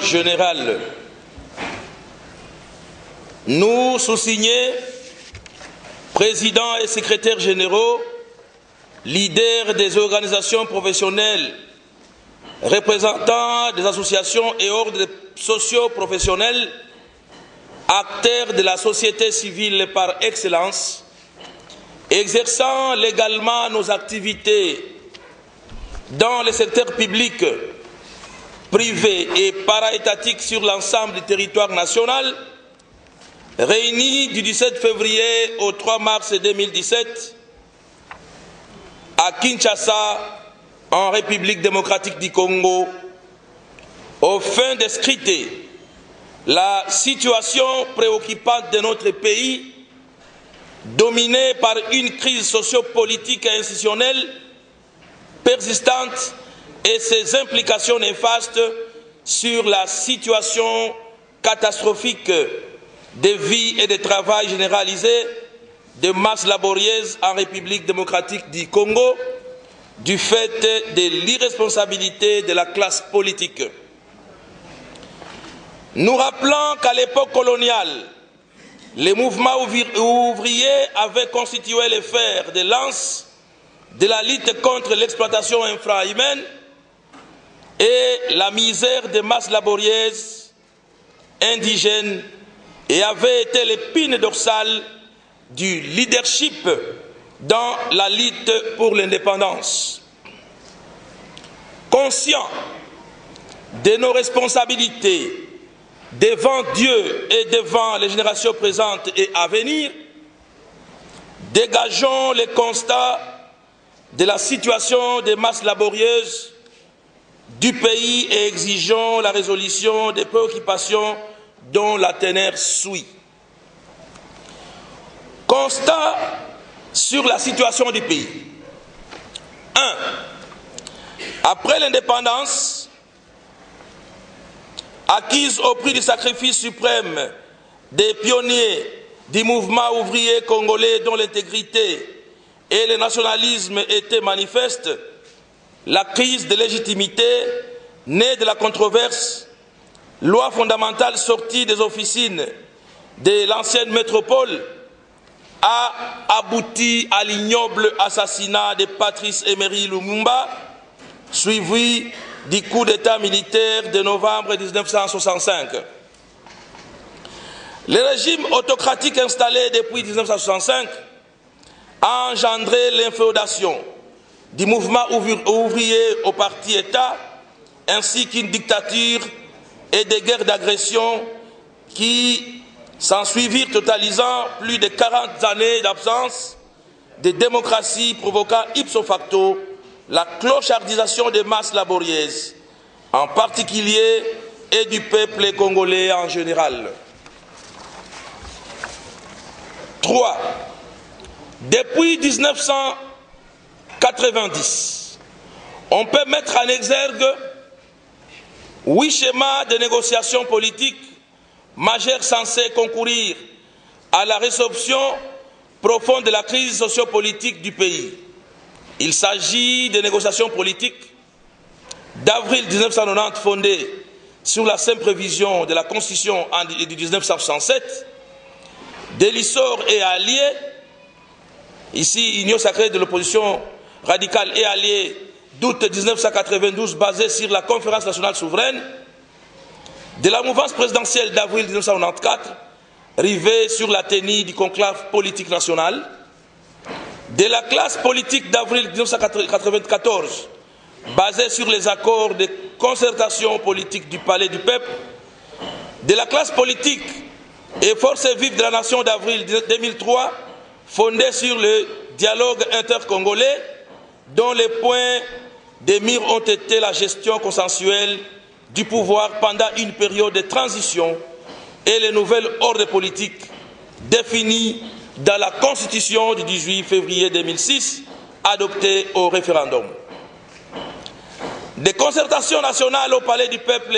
général. Nous, sous-signés, présidents et secrétaires généraux, leaders des organisations professionnelles, représentants des associations et ordres socio-professionnels, acteurs de la société civile par excellence, exerçant légalement nos activités dans le secteur public, privé et para-étatique sur l'ensemble du territoire national, réunis du 17 février au 3 mars 2017 à Kinshasa, en République démocratique du Congo, aux fins de scruter la situation préoccupante de notre pays, dominée par une crise sociopolitique et institutionnelle persistante et ses implications néfastes sur la situation catastrophique de vie et de travail généralisé de masses laborieuses en République démocratique du Congo, du fait de l'irresponsabilité de la classe politique. Nous rappelons qu'à l'époque coloniale, les mouvements ouvriers avaient constitué les fers de lance de la lutte contre l'exploitation infrahumaine et la misère des masses laborieuses indigènes et avaient été l'épine dorsale du leadership dans la lutte pour l'indépendance. Conscients de nos responsabilités devant Dieu et devant les générations présentes et à venir, dégageons les constats de la situation des masses laborieuses du pays et exigeons la résolution des préoccupations dont la teneur suit. Constat sur la situation du pays. 1. Après l'indépendance, acquise au prix du sacrifice suprême des pionniers du mouvement ouvrier congolais dont l'intégrité et le nationalisme étaient manifestes, la crise de légitimité née de la controverse, loi fondamentale sortie des officines de l'ancienne métropole, a abouti à l'ignoble assassinat de Patrice Emery Lumumba, suivi du coup d'État militaire de novembre 1965. Le régime autocratique installé depuis 1965 a engendré l'inféodation du mouvement ouvrier au parti-État, ainsi qu'une dictature et des guerres d'agression qui s'ensuivirent, totalisant plus de 40 années d'absence de démocratie, provoquant ipso facto la clochardisation des masses laborieuses, en particulier, et du peuple congolais en général. 3. Depuis 1990, on peut mettre en exergue 8 schémas de négociation politique majeurs censés concourir à la résolution profonde de la crise sociopolitique du pays. Il s'agit de négociations politiques d'avril 1990 fondées sur la simple prévision de la Constitution de 1967, de l'ISOR et alliés, ici Union sacrée de l'opposition radicale et alliée d'août 1992 basée sur la Conférence nationale souveraine, de la mouvance présidentielle d'avril 1994, rivée sur la tenue du conclave politique national, de la classe politique d'avril 1994, basée sur les accords de concertation politique du Palais du Peuple, de la classe politique et forces vives de la nation d'avril 2003, fondée sur le dialogue intercongolais, dont les points de mire ont été la gestion consensuelle du pouvoir pendant une période de transition et les nouvelles ordres politiques définies dans la Constitution du 18 février 2006, adoptée au référendum. Des concertations nationales au Palais du Peuple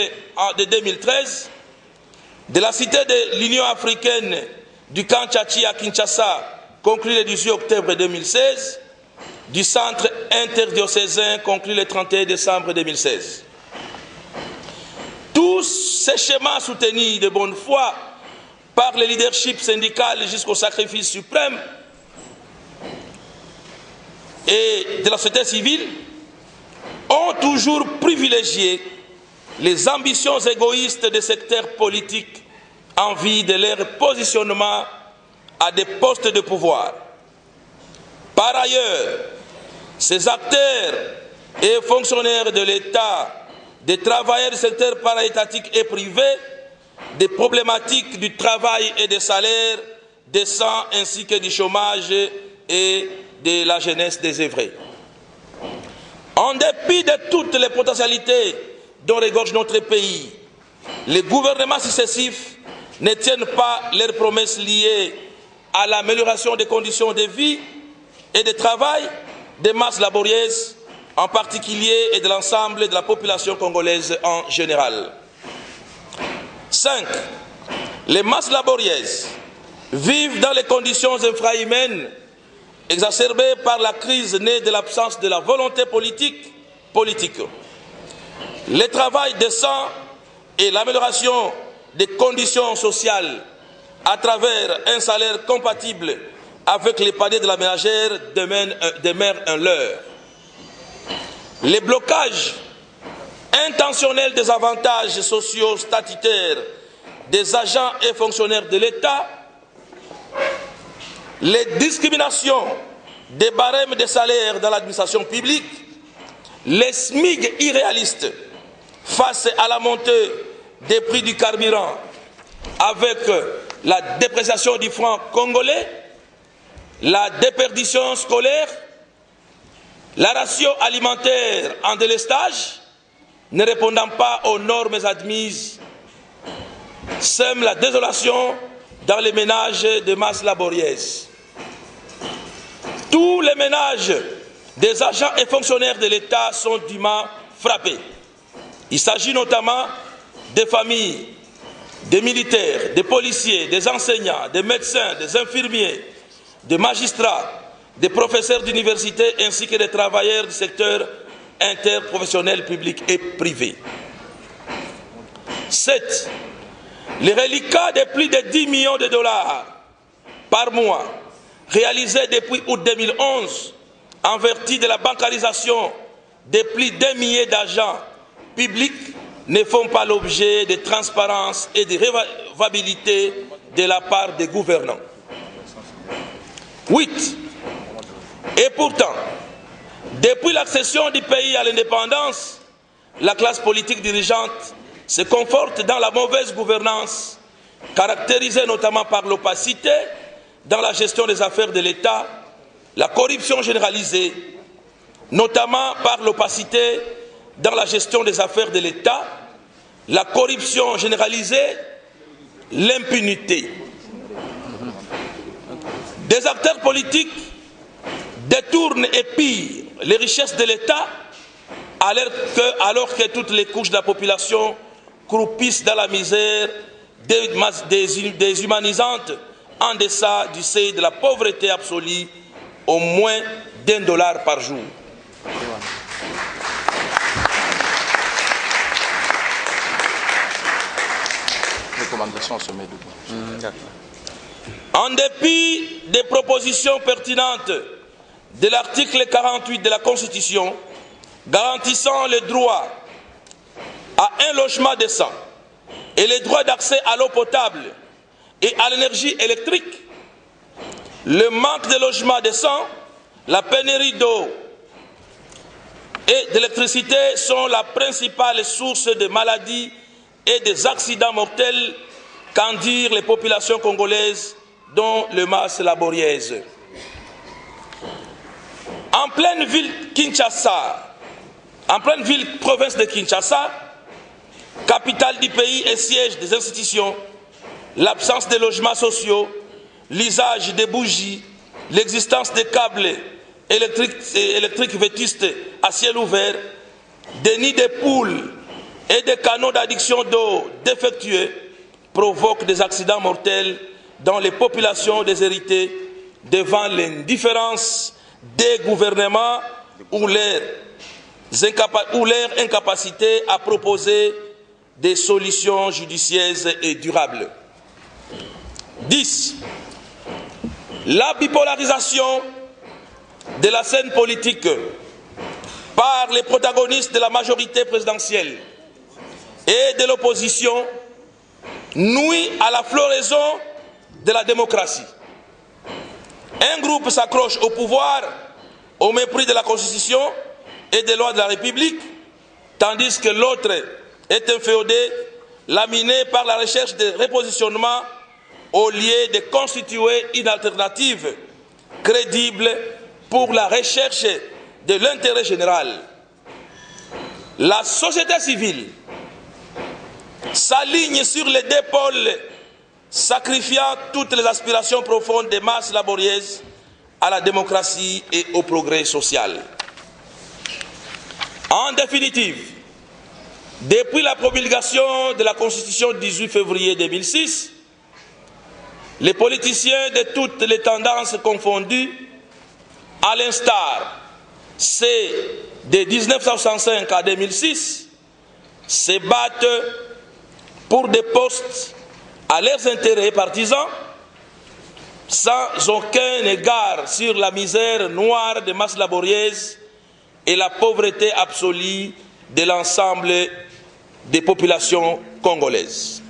de 2013, de la Cité de l'Union africaine du camp Tchachi à Kinshasa, conclu le 18 octobre 2016, du Centre interdiocésain conclu le 31 décembre 2016. Tous ces schémas soutenus de bonne foi par le leadership syndical jusqu'au sacrifice suprême et de la société civile ont toujours privilégié les ambitions égoïstes des secteurs politiques en vue de leur positionnement à des postes de pouvoir. Par ailleurs, ces acteurs et fonctionnaires de l'État, des travailleurs du secteur paraétatique et privé, des problématiques du travail et des salaires décents ainsi que du chômage et de la jeunesse désœuvrée. En dépit de toutes les potentialités dont regorge notre pays, les gouvernements successifs ne tiennent pas leurs promesses liées à l'amélioration des conditions de vie et de travail des masses laborieuses en particulier et de l'ensemble de la population congolaise en général. 5. Les masses laborieuses vivent dans les conditions infrahumaines exacerbées par la crise née de l'absence de la volonté politique. Le travail décent et l'amélioration des conditions sociales à travers un salaire compatible avec les paniers de la ménagère demeurent un leurre. Les blocages intentionnels des avantages sociaux statutaires des agents et fonctionnaires de l'État, les discriminations des barèmes des salaires dans l'administration publique, les SMIG irréalistes face à la montée des prix du carburant avec la dépréciation du franc congolais, la déperdition scolaire, la ration alimentaire en délestage, ne répondant pas aux normes admises, sème la désolation dans les ménages de masse laborieuses. Tous les ménages des agents et fonctionnaires de l'État sont durement frappés. Il s'agit notamment des familles, des militaires, des policiers, des enseignants, des médecins, des infirmiers, des magistrats, des professeurs d'université ainsi que des travailleurs du secteur interprofessionnel public et privé. 7. Les reliquats de plus de 10 millions de dollars par mois réalisés depuis août 2011 en vertu de la bancarisation de plus d'1 millier d'agents publics ne font pas l'objet de transparence et de révabilité de la part des gouvernants. 8. Et pourtant, depuis l'accession du pays à l'indépendance, la classe politique dirigeante se conforte dans la mauvaise gouvernance, caractérisée notamment par l'opacité dans la gestion des affaires de l'État, la corruption généralisée, notamment par l'opacité dans la gestion des affaires de l'État, la corruption généralisée, l'impunité. Des acteurs politiques détournent et pillent les richesses de l'État alors que toutes les couches de la population croupissent dans la misère déshumanisante en deçà du seuil de la pauvreté absolue, au moins $1 par jour. En dépit des propositions pertinentes de l'article 48 de la Constitution garantissant le droit à un logement décent et le droit d'accès à l'eau potable et à l'énergie électrique, le manque de logement décent, la pénurie d'eau et d'électricité sont la principale source de maladies et des accidents mortels qu'endurent les populations congolaises, dont les masses laborieuses. En pleine ville province de Kinshasa, capitale du pays et siège des institutions, l'absence de logements sociaux, l'usage des bougies, l'existence des câbles électriques vétustes à ciel ouvert, des nids de poules et des canaux d'adduction d'eau défectueux provoquent des accidents mortels dans les populations déshéritées devant l'indifférence des gouvernements ou leur incapacité à proposer des solutions judiciaires et durables. 10. La bipolarisation de la scène politique par les protagonistes de la majorité présidentielle et de l'opposition nuit à la floraison de la démocratie. Un groupe s'accroche au pouvoir au mépris de la Constitution et des lois de la République, tandis que l'autre est inféodé, laminé par la recherche de repositionnement au lieu de constituer une alternative crédible pour la recherche de l'intérêt général. La société civile s'aligne sur les deux pôles, sacrifiant toutes les aspirations profondes des masses laborieuses à la démocratie et au progrès social. En définitive, depuis la promulgation de la Constitution du 18 février 2006, les politiciens de toutes les tendances confondues, à l'instar ceux de 1965 à 2006, se battent pour des postes à leurs intérêts partisans, sans aucun égard sur la misère noire des masses laborieuses et la pauvreté absolue de l'ensemble des populations congolaises.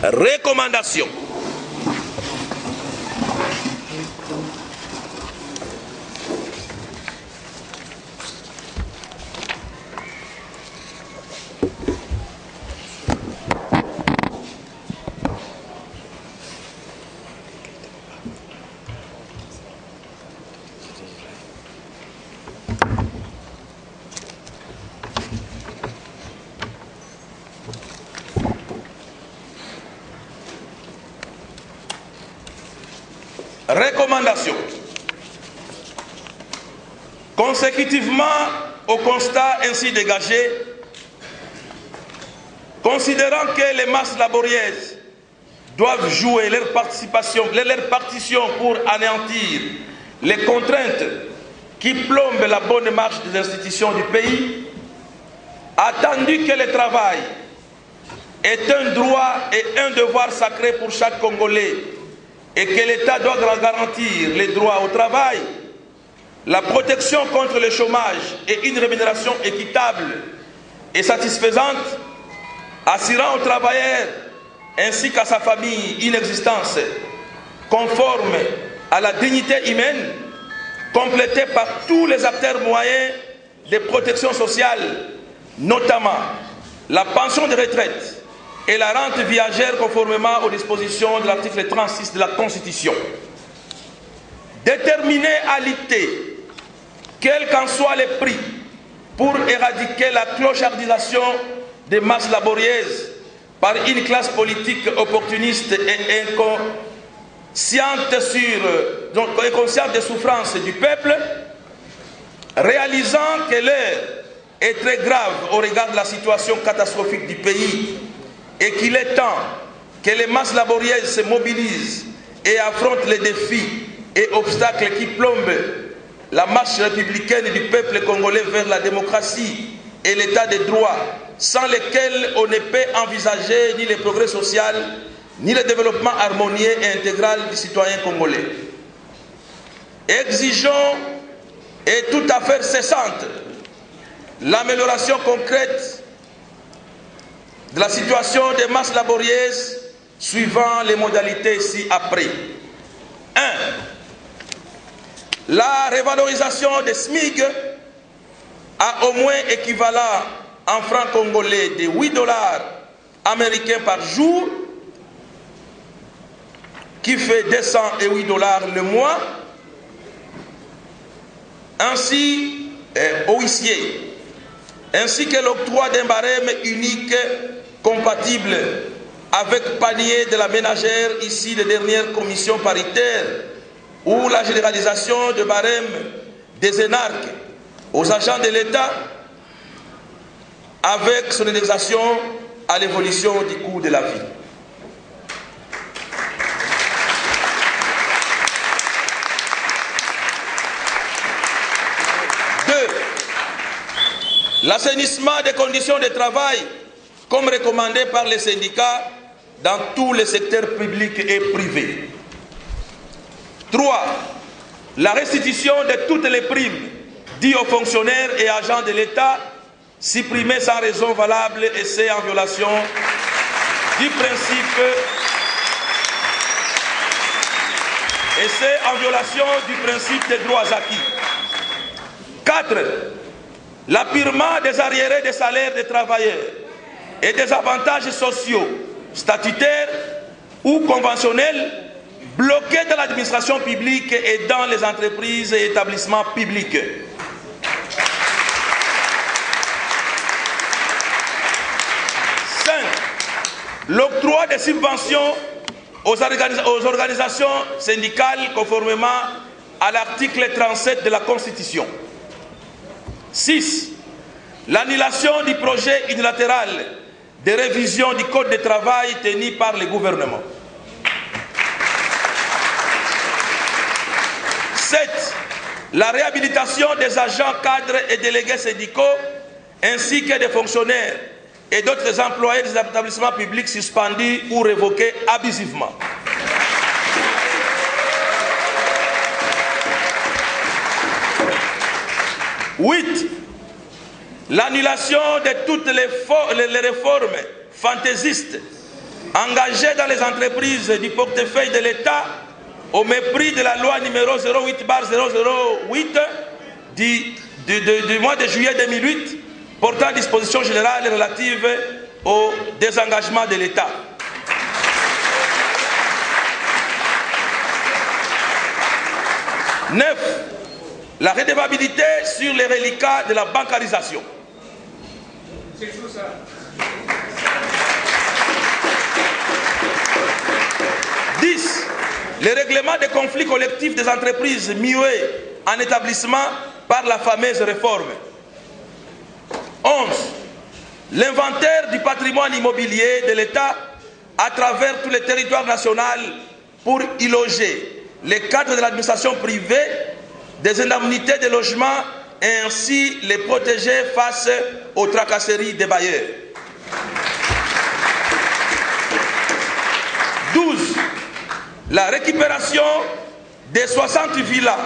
Recommandation. Recommandation. Consécutivement au constat ainsi dégagé, considérant que les masses laborieuses doivent jouer leur partition pour anéantir les contraintes qui plombent la bonne marche des institutions du pays, attendu que le travail est un droit et un devoir sacré pour chaque Congolais, et que l'État doit garantir les droits au travail, la protection contre le chômage et une rémunération équitable et satisfaisante, assurant au travailleur ainsi qu'à sa famille une existence conforme à la dignité humaine, complétée par tous les acteurs moyens de protection sociale, notamment la pension de retraite et la rente viagère conformément aux dispositions de l'article 36 de la Constitution. Déterminé à lutter, quel qu'en soit le prix, pour éradiquer la clochardisation des masses laborieuses par une classe politique opportuniste et inconsciente des souffrances du peuple, réalisant que l'heure est très grave au regard de la situation catastrophique du pays, et qu'il est temps que les masses laborieuses se mobilisent et affrontent les défis et obstacles qui plombent la marche républicaine du peuple congolais vers la démocratie et l'état de droit, sans lesquels on ne peut envisager ni le progrès social, ni le développement harmonieux et intégral du citoyen congolais. Exigeons et tout à fait cessante l'amélioration concrète de la situation des masses laborieuses suivant les modalités ci-après. 1. La revalorisation des SMIC à au moins équivalent en francs congolais de 8 $ américains par jour, qui fait 208 $ le mois, ainsi aux huissiers, ainsi que l'octroi d'un barème unique compatible avec panier de la ménagère ici des dernières commissions paritaires, ou la généralisation de barème des énarques aux agents de l'État avec son indexation à l'évolution du coût de la vie. L'assainissement des conditions de travail comme recommandé par les syndicats dans tous les secteurs publics et privés. 3. La restitution de toutes les primes dues aux fonctionnaires et agents de l'État supprimées sans raison valable et c'est en violation du principe des droits acquis. 4. L'appurement des arriérés des salaires des travailleurs et des avantages sociaux, statutaires ou conventionnels bloqués dans l'administration publique et dans les entreprises et établissements publics. 5. L'octroi des subventions aux organisations syndicales conformément à l'article 37 de la Constitution. 6. L'annulation du projet unilatéral de révision du Code du travail tenu par le gouvernement. 7. La réhabilitation des agents, cadres et délégués syndicaux ainsi que des fonctionnaires et d'autres employés des établissements publics suspendus ou révoqués abusivement. 8. L'annulation de toutes les réformes fantaisistes engagées dans les entreprises du portefeuille de l'État au mépris de la loi numéro 08/008 du mois de juillet 2008 portant dispositions générales relatives au désengagement de l'État. 9. La redevabilité sur les reliquats de la bancarisation. 10. Le règlement des conflits collectifs des entreprises muées en établissement par la fameuse réforme. 11. L'inventaire du patrimoine immobilier de l'État à travers tous les territoires nationaux pour y loger les cadres de l'administration privée, des indemnités de logement et ainsi les protéger face aux tracasseries des bailleurs. 12. La récupération des 60 villas,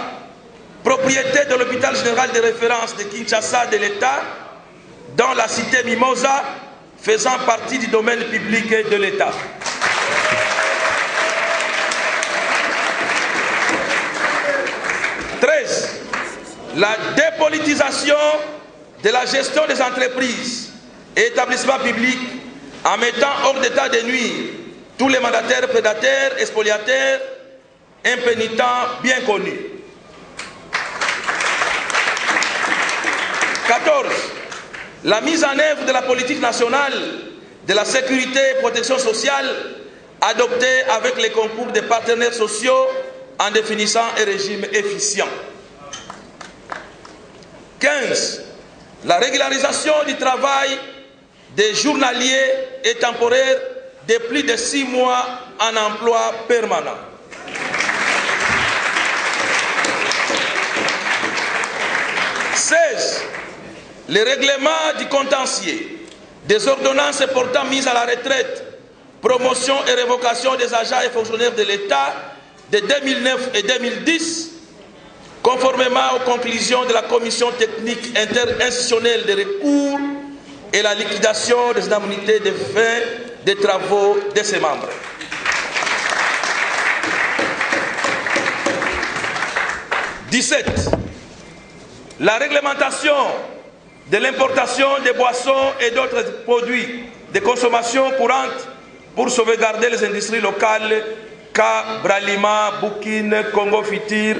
propriété de l'hôpital général de référence de Kinshasa de l'État, dans la cité Mimosa, faisant partie du domaine public de l'État. 13. La dépolitisation de la gestion des entreprises et établissements publics en mettant hors d'état de nuire tous les mandataires prédateurs, expoliateurs, impénitents bien connus. 14. La mise en œuvre de la politique nationale de la sécurité et protection sociale adoptée avec les concours des partenaires sociaux en définissant un régime efficient. 15. La régularisation du travail des journaliers et temporaires de plus de 6 mois en emploi permanent. 16. Le règlement du contentieux des ordonnances portant mise à la retraite, promotion et révocation des agents et fonctionnaires de l'État de 2009 et 2010, conformément aux conclusions de la commission technique interinstitutionnelle de recours et la liquidation des indemnités de fin des travaux de ses membres. 17. La réglementation de l'importation des boissons et d'autres produits de consommation courante pour sauvegarder les industries locales K, Bralima, Boukine, Congo Fitir,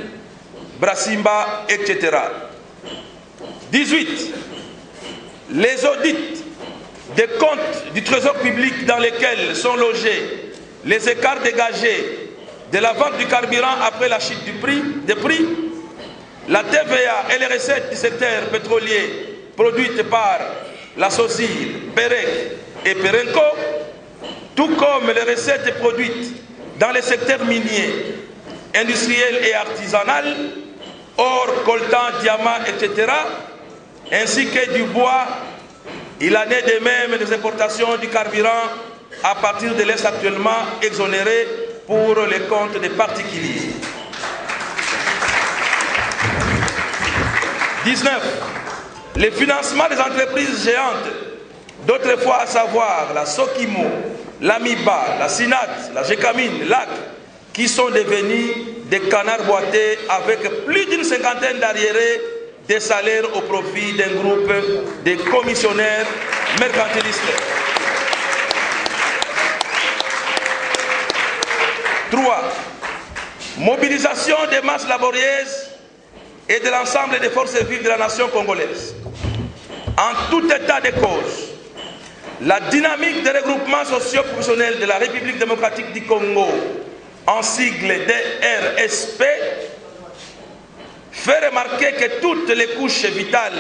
Brasimba, etc. 18. Les audits des comptes du trésor public dans lesquels sont logés les écarts dégagés de la vente du carburant après la chute des prix, la TVA et les recettes du secteur pétrolier produites par la SOSIR, PEREC et PERENCO, tout comme les recettes produites dans les secteurs miniers, industriels et artisanal, or, coltan, diamant, etc., ainsi que du bois Il en est de même des importations du carburant à partir de l'Est actuellement exonéré pour les comptes des particuliers. 19. Le financement des entreprises géantes, d'autrefois à savoir la Sokimo, la Miba, la Sinat, la Gécamine, l'AC, qui sont devenus des canards boités avec plus d'une cinquantaine d'arriérés des salaires au profit d'un groupe de commissionnaires mercantilistes. 3. Mobilisation des masses laborieuses et de l'ensemble des forces vives de la nation congolaise. En tout état de cause, la dynamique des regroupements socio-professionnels de la République démocratique du Congo, en sigle DRSP, fait remarquer que toutes les couches vitales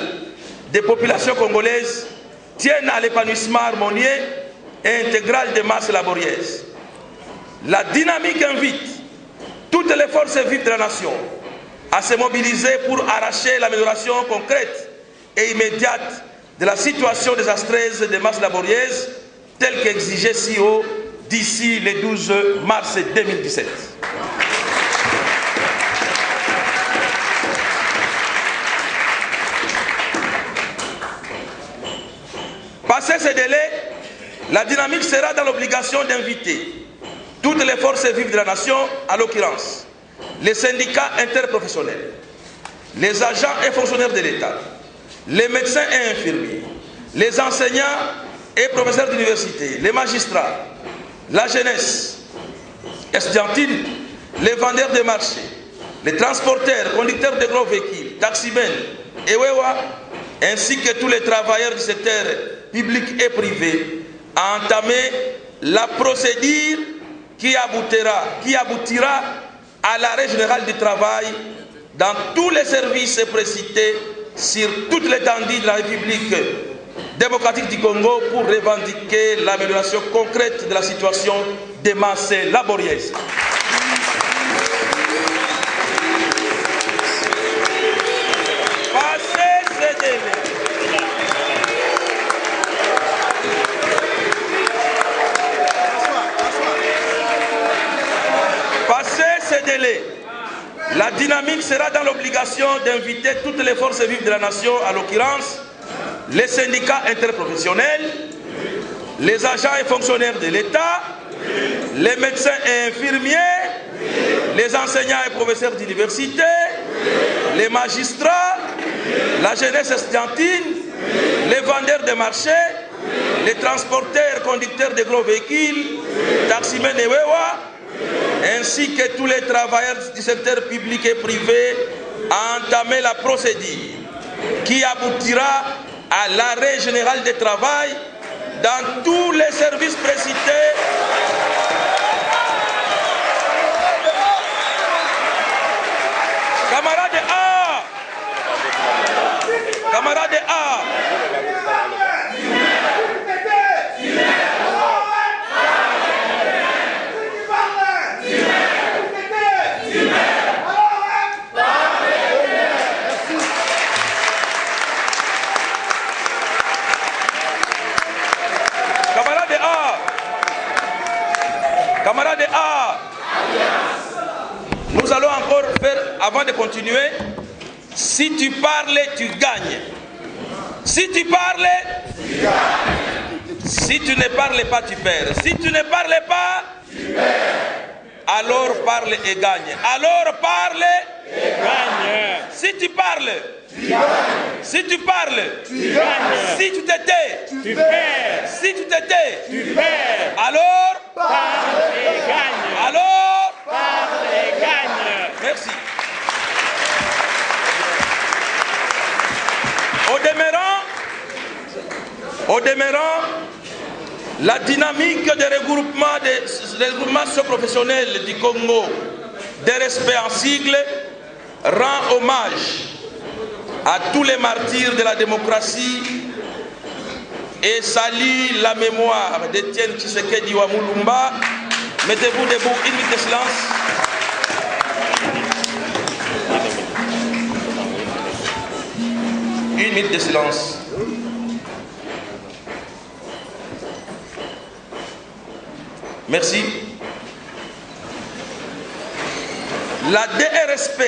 des populations congolaises tiennent à l'épanouissement harmonieux et intégral des masses laborieuses. La dynamique invite toutes les forces vives de la nation à se mobiliser pour arracher l'amélioration concrète et immédiate de la situation désastreuse des masses laborieuses telle qu'exigée si haut d'ici le 12 mars 2017. Passé ce délai, la dynamique sera dans l'obligation d'inviter toutes les forces vives de la nation, à l'occurrence les syndicats interprofessionnels, les agents et fonctionnaires de l'État, les médecins et infirmiers, les enseignants et professeurs d'université, les magistrats, la jeunesse estudiantine, les vendeurs de marché, les transporteurs, conducteurs de gros véhicules, taximens et wewa, ainsi que tous les travailleurs du secteur public et privé, à entamer la procédure qui aboutira à l'arrêt général du travail dans tous les services précités sur toute l'étendue de la République démocratique du Congo pour revendiquer l'amélioration concrète de la situation des masses laborieuses. Passé ce délai, la dynamique sera dans l'obligation d'inviter toutes les forces vives de la nation, à l'occurrence les syndicats interprofessionnels, les agents et fonctionnaires de l'État, les médecins et infirmiers, les enseignants et professeurs d'université, les magistrats, la jeunesse estudiantine, les vendeurs de marché, les transporteurs, conducteurs de gros véhicules, taximens et wewa, ainsi que tous les travailleurs du secteur public et privé, à entamer la procédure qui aboutira à l'arrêt général du travail dans tous les services précités. Camarades A! Camarades A! Camarades A, nous allons encore faire, avant de continuer, si tu parles, tu gagnes. Si tu parles, tu gagnes. Si tu ne parles pas, tu perds. Si tu ne parles pas, tu perds. Alors parle et gagne. Alors parle et gagne. Si tu parles, tu gagnes. Si tu parles, tu gagnes. Si tu te tais, tu perds. Si tu te tais, tu perds. Alors parle et gagne. Alors parle et gagne. Merci. Au demeurant, la dynamique des regroupements socio-professionnels du Congo, DRSP en sigle, rend hommage à tous les martyrs de la démocratie et salue la mémoire d'Étienne Tshisekedi Wamulumba. Mettez-vous debout, une minute de silence. Une minute de silence. Merci. La DRSP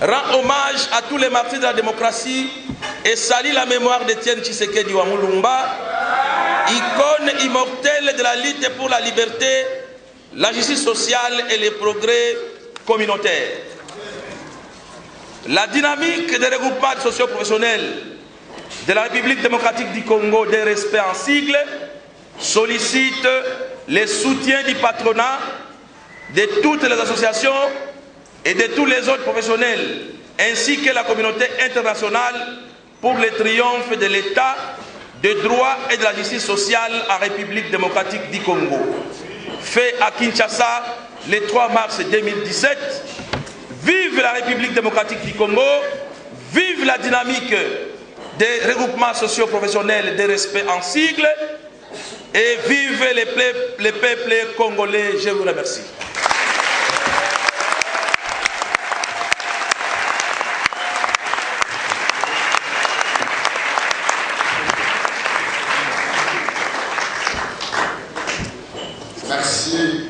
rend hommage à tous les martyrs de la démocratie et salue la mémoire d'Étienne Tshisekedi Wamulumba, icône immortelle de la lutte pour la liberté, la justice sociale et les progrès communautaires. La dynamique des regroupements socio-professionnels de la République démocratique du Congo, DRSP en sigle, sollicite le soutien du patronat, de toutes les associations et de tous les autres professionnels, ainsi que la communauté internationale pour le triomphe de l'État de droit et de la justice sociale en République démocratique du Congo. Fait à Kinshasa le 3 mars 2017. Vive la République démocratique du Congo, vive la dynamique des regroupements socio-professionnels des respects en sigle et vive les peuples congolais. Je vous remercie. Merci.